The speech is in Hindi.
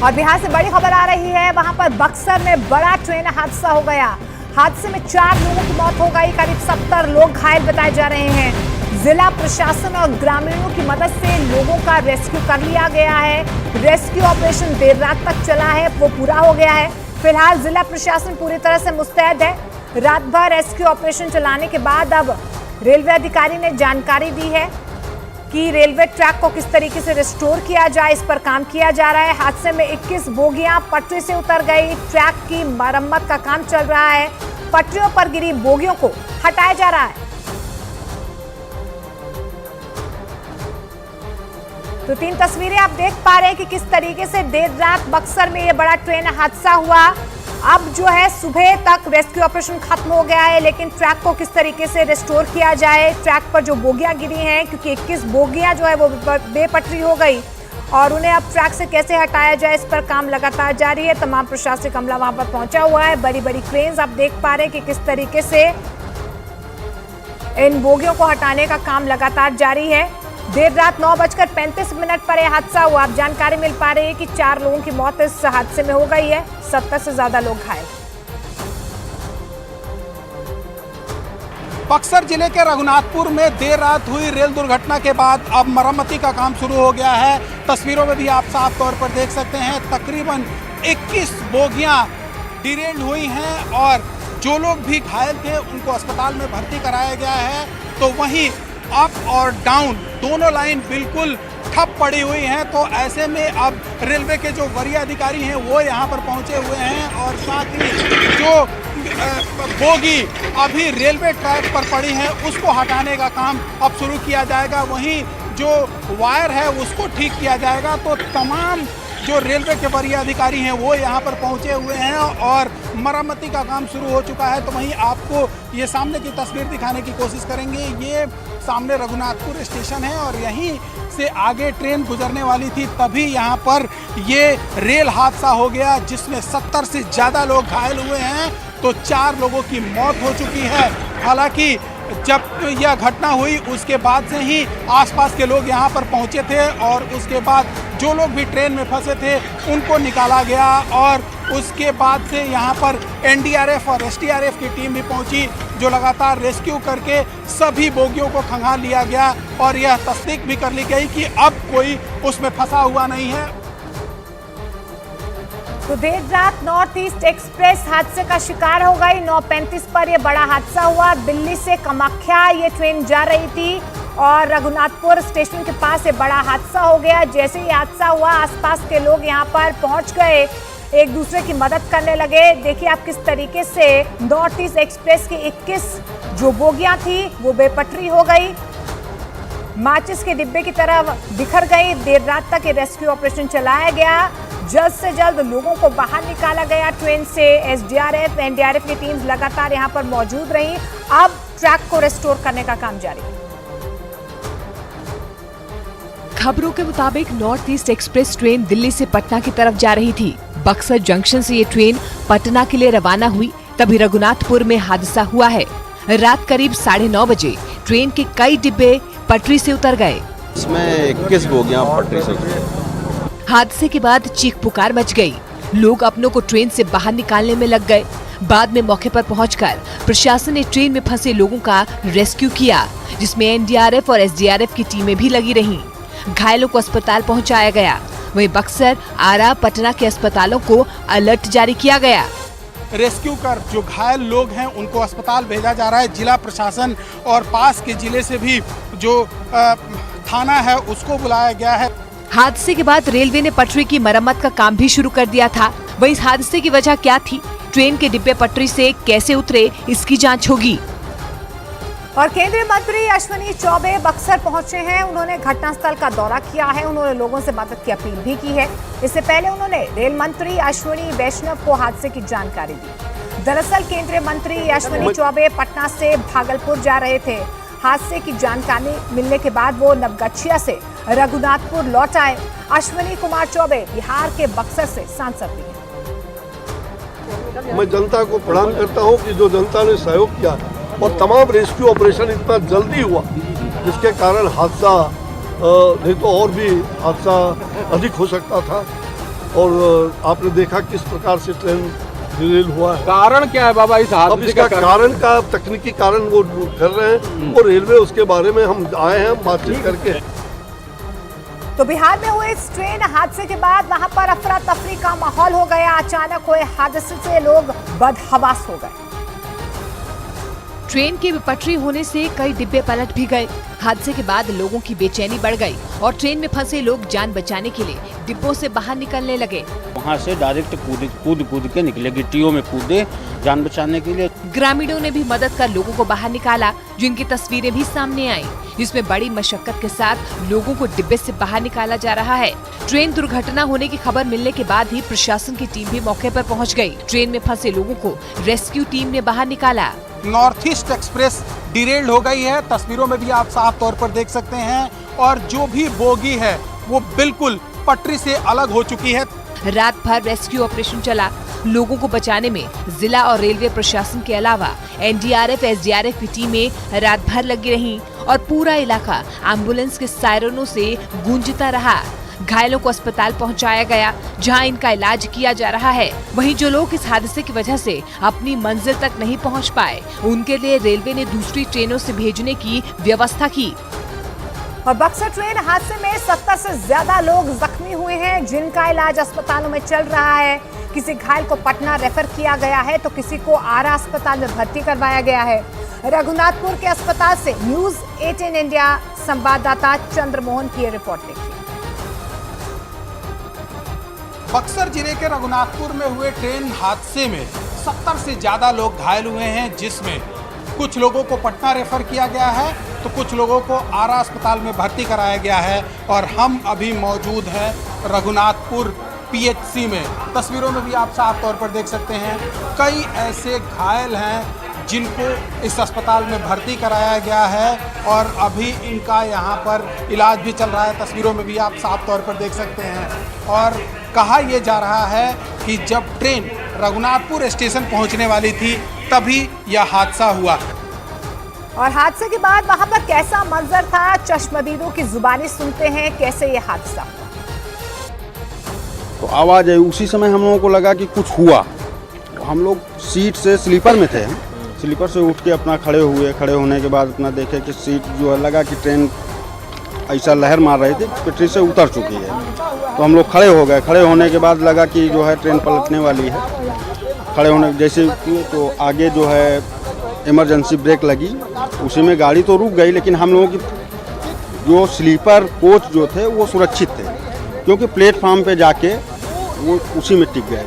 और बिहार से बड़ी खबर आ रही है, वहां पर बक्सर में बड़ा ट्रेन हादसा हो गया। हादसे में 4 लोगों की मौत हो गई, करीब 70 लोग घायल बताए जा रहे हैं। जिला प्रशासन और ग्रामीणों की मदद से लोगों का रेस्क्यू कर लिया गया है। रेस्क्यू ऑपरेशन देर रात तक चला है, वो पूरा हो गया है। फिलहाल जिला प्रशासन पूरी तरह से मुस्तैद है। रात भर रेस्क्यू ऑपरेशन चलाने के बाद अब रेलवे अधिकारी ने जानकारी दी है कि रेलवे ट्रैक को किस तरीके से रिस्टोर किया जाए, इस पर काम किया जा रहा है। हादसे में 21 बोगियां पटरी से उतर गई। ट्रैक की मरम्मत का काम चल रहा है। पटरियों पर गिरी बोगियों को हटाया जा रहा है। तो 3 तस्वीरें आप देख पा रहे हैं कि किस तरीके से देर रात बक्सर में यह बड़ा ट्रेन हादसा हुआ। अब जो है सुबह तक रेस्क्यू ऑपरेशन खत्म हो गया है, लेकिन ट्रैक को किस तरीके से रिस्टोर किया जाए। ट्रैक पर जो बोगियां गिरी हैं, क्योंकि 21 बोगियां जो है वो बेपटरी हो गई, और उन्हें अब ट्रैक से कैसे हटाया जाए, इस पर काम लगातार जारी है। तमाम प्रशासनिक अमला वहां पर पहुंचा हुआ है। बड़ी बड़ी क्रेन्स आप देख पा रहे हैं कि किस तरीके से इन बोगियों को हटाने का काम लगातार जारी है। देर रात 9:35 पर यह हादसा हुआ। अब जानकारी मिल पा रही है कि 4 लोगों की मौत इस हादसे में हो गई है, 70 से ज्यादा लोग घायल। बक्सर जिले के रघुनाथपुर में देर रात हुई रेल दुर्घटना के बाद अब मरम्मती का काम शुरू हो गया है। तस्वीरों में भी आप साफ तौर पर देख सकते हैं, तकरीबन 21 बोगियां डिरेल्ड हुई हैं और जो लोग भी घायल थे उनको अस्पताल में भर्ती कराया गया है। तो वहीं अप और डाउन दोनों लाइन बिल्कुल ठप पड़ी हुई हैं। तो ऐसे में अब रेलवे के जो वरीय अधिकारी हैं वो यहाँ पर पहुँचे हुए हैं, और साथ ही जो बोगी अभी रेलवे ट्रैक पर पड़ी है उसको हटाने का काम अब शुरू किया जाएगा। वहीं जो वायर है उसको ठीक किया जाएगा। तो तमाम जो रेलवे के वरीय अधिकारी हैं वो यहाँ पर पहुँचे हुए हैं और मरम्मती का काम शुरू हो चुका है। तो वहीं आपको ये सामने की तस्वीर दिखाने की कोशिश करेंगे। ये सामने रघुनाथपुर स्टेशन है और यहीं से आगे ट्रेन गुजरने वाली थी, तभी यहाँ पर ये रेल हादसा हो गया जिसमें 70 से ज़्यादा लोग घायल हुए हैं। तो 4 लोगों की मौत हो चुकी है। हालांकि जब यह घटना हुई उसके बाद से ही आसपास के लोग यहाँ पर पहुँचे थे, और उसके बाद जो लोग भी ट्रेन में फंसे थे उनको निकाला गया, और उसके बाद से यहाँ पर एनडीआरएफ और एसडीआरएफ की टीम भी पहुँची, जो लगातार रेस्क्यू करके सभी बोगियों को खंगाल लिया गया और यह तस्दीक भी कर ली गई कि अब कोई उसमें फंसा हुआ नहीं है। तो देर रात नॉर्थ ईस्ट एक्सप्रेस हादसे का शिकार हो गई। 9:35 पर यह बड़ा हादसा हुआ। दिल्ली से कामाख्या ये ट्रेन जा रही थी और रघुनाथपुर स्टेशन के पास ये बड़ा हादसा हो गया। जैसे ही हादसा हुआ आसपास के लोग यहाँ पर पहुंच गए, एक दूसरे की मदद करने लगे। देखिए आप किस तरीके से नॉर्थ ईस्ट एक्सप्रेस की 21 जो बोगियां थी वो बेपटरी हो गई, माचिस के डिब्बे की तरह बिखर गई। देर रात तक ये रेस्क्यू ऑपरेशन चलाया गया। जल्द से जल्द लोगों को बाहर निकाला गया ट्रेन से। एसडीआरएफ एनडीआरएफ की टीम्स लगातार यहां पर मौजूद रही। अब ट्रैक को रिस्टोर करने का काम जारी है। खबरों के मुताबिक north east express train Delhi से पटना की तरफ जा रही थी। बक्सर जंक्शन से ये ट्रेन पटना के लिए रवाना हुई, तभी रघुनाथपुर में हादसा हुआ है। रात करीब 9:30 बजे ट्रेन के कई डिब्बे पटरी से उतर गए। इसमें 21 बोगियां पटरी से उतरी। हादसे के बाद चीख पुकार मच गई। लोग अपनों को ट्रेन से बाहर निकालने में लग गए। बाद में मौके पर पहुंचकर प्रशासन ने ट्रेन में फंसे लोगों का रेस्क्यू किया, जिसमें एनडीआरएफ और एसडीआरएफ की टीमें भी लगी रहीं। घायलों को अस्पताल पहुंचाया गया। वहीं बक्सर, आरा, पटना के अस्पतालों को अलर्ट जारी किया गया। रेस्क्यू कर जो घायल लोग हैं उनको अस्पताल भेजा जा रहा है। जिला प्रशासन और पास के जिले से भी जो थाना है उसको बुलाया गया है। हादसे के बाद रेलवे ने पटरी की मरम्मत का काम भी शुरू कर दिया था। वहीं इस हादसे की वजह क्या थी, ट्रेन के डिब्बे पटरी से कैसे उतरे, इसकी जांच होगी। और केंद्रीय मंत्री अश्विनी चौबे बक्सर पहुंचे हैं। उन्होंने घटनास्थल का दौरा किया है। उन्होंने लोगों से मदद की अपील भी की है। इससे पहले उन्होंने रेल मंत्री अश्विनी वैष्णव को हादसे की जानकारी दी। दरअसल केंद्रीय मंत्री अश्विनी चौबे पटना से भागलपुर जा रहे थे। हादसे की जानकारी मिलने के बाद वो नवगछिया से रघुनाथपुर लौट आए। अश्विनी कुमार चौबे बिहार के बक्सर से सांसद भी हैं। मैं जनता को प्रणाम करता हूं कि जो जनता ने सहयोग किया और तमाम रेस्क्यू ऑपरेशन इतना जल्दी हुआ, जिसके कारण हादसा नहीं तो और भी हादसा अधिक हो सकता था। और आपने देखा किस प्रकार से ट्रेन डिरेल हुआ है। कारण क्या है बाबा इस अब हादसे इसका का? कारण का तकनीकी कारण वो कर रहे हैं और रेलवे उसके बारे में हम आए हैं बातचीत करके। तो बिहार में हुए इस ट्रेन हादसे के बाद वहां पर अफरा तफरी का माहौल हो गया। अचानक हुए हादसे से लोग बदहवास हो गए। ट्रेन के विपटरी होने से कई डिब्बे पलट भी गए। हादसे के बाद लोगों की बेचैनी बढ़ गई और ट्रेन में फंसे लोग जान बचाने के लिए डिब्बों से बाहर निकलने लगे। वहाँ से डायरेक्ट कूद के निकले, गिट्टियों में कूदे जान बचाने के लिए। ग्रामीणों ने भी मदद कर लोगों को बाहर निकाला, जिनकी तस्वीरें भी सामने आई, जिसमें बड़ी मशक्कत के साथ लोगों को डिब्बे से बाहर निकाला जा रहा है। ट्रेन दुर्घटना होने की खबर मिलने के बाद ही प्रशासन की टीम भी मौके पर पहुंच गई। ट्रेन में फंसे लोगों को रेस्क्यू टीम ने बाहर निकाला। नॉर्थ ईस्ट एक्सप्रेस डिरेल्ड हो गई है, तस्वीरों में भी आप साफ तौर पर देख सकते हैं। और जो भी बोगी है वो बिल्कुल पटरी से अलग हो चुकी है। रात भर रेस्क्यू ऑपरेशन चला। लोगों को बचाने में जिला और रेलवे प्रशासन के अलावा एनडीआरएफ, एसडीआरएफ की टीमें रात भर लगी रहीं और पूरा इलाका एम्बुलेंस के सायरनों से गूंजता रहा। घायलों को अस्पताल पहुंचाया गया, जहां इनका इलाज किया जा रहा है। वहीं जो लोग इस हादसे की वजह से अपनी मंजिल तक नहीं पहुंच पाए, उनके लिए रेलवे ने दूसरी ट्रेनों से भेजने की व्यवस्था की। और बक्सर ट्रेन हादसे में 70 से ज्यादा लोग जख्मी हुए हैं, जिनका इलाज अस्पतालों में चल रहा है। किसी घायल को पटना रेफर किया गया है तो किसी को आरा अस्पताल में भर्ती करवाया गया है। रघुनाथपुर के अस्पताल से न्यूज 18 इंडिया संवाददाता चंद्रमोहन की रिपोर्ट देखिए। बक्सर जिले के रघुनाथपुर में हुए ट्रेन हादसे में 70 से ज्यादा लोग घायल हुए हैं, जिसमें कुछ लोगों को पटना रेफर किया गया है तो कुछ लोगों को आरा अस्पताल में भर्ती कराया गया है। और हम अभी मौजूद हैं रघुनाथपुर पीएचसी में। तस्वीरों में भी आप साफ तौर पर देख सकते हैं कई ऐसे घायल हैं जिनको इस अस्पताल में भर्ती कराया गया है और अभी इनका यहाँ पर इलाज भी चल रहा है। तस्वीरों में भी आप साफ तौर पर देख सकते हैं। और कहा यह जा रहा है कि जब ट्रेन रघुनाथपुर स्टेशन पहुँचने वाली थी तभी यह हादसा हुआ। और हादसे के बाद वहां पर कैसा मंजर था, चश्मदीदों की जुबानी सुनते हैं कैसे ये हादसा। तो आवाज़ आई, उसी समय हम लोगों को लगा कि कुछ हुआ। हम लोग सीट से स्लीपर में थे, स्लीपर से उठ के अपना खड़े हुए। खड़े होने के बाद अपना देखे कि सीट जो है, लगा कि ट्रेन ऐसा लहर मार रही थी, पटरी से उतर चुकी है। तो हम लोग खड़े हो गए। खड़े होने के बाद लगा कि जो है ट्रेन पलटने वाली है। खड़े होने जैसे तो आगे जो है इमरजेंसी ब्रेक लगी, उसी में गाड़ी तो रुक गई, लेकिन हम लोगों की जो स्लीपर कोच जो थे वो सुरक्षित थे, क्योंकि प्लेटफार्म पे जाके वो उसी में टिक गए।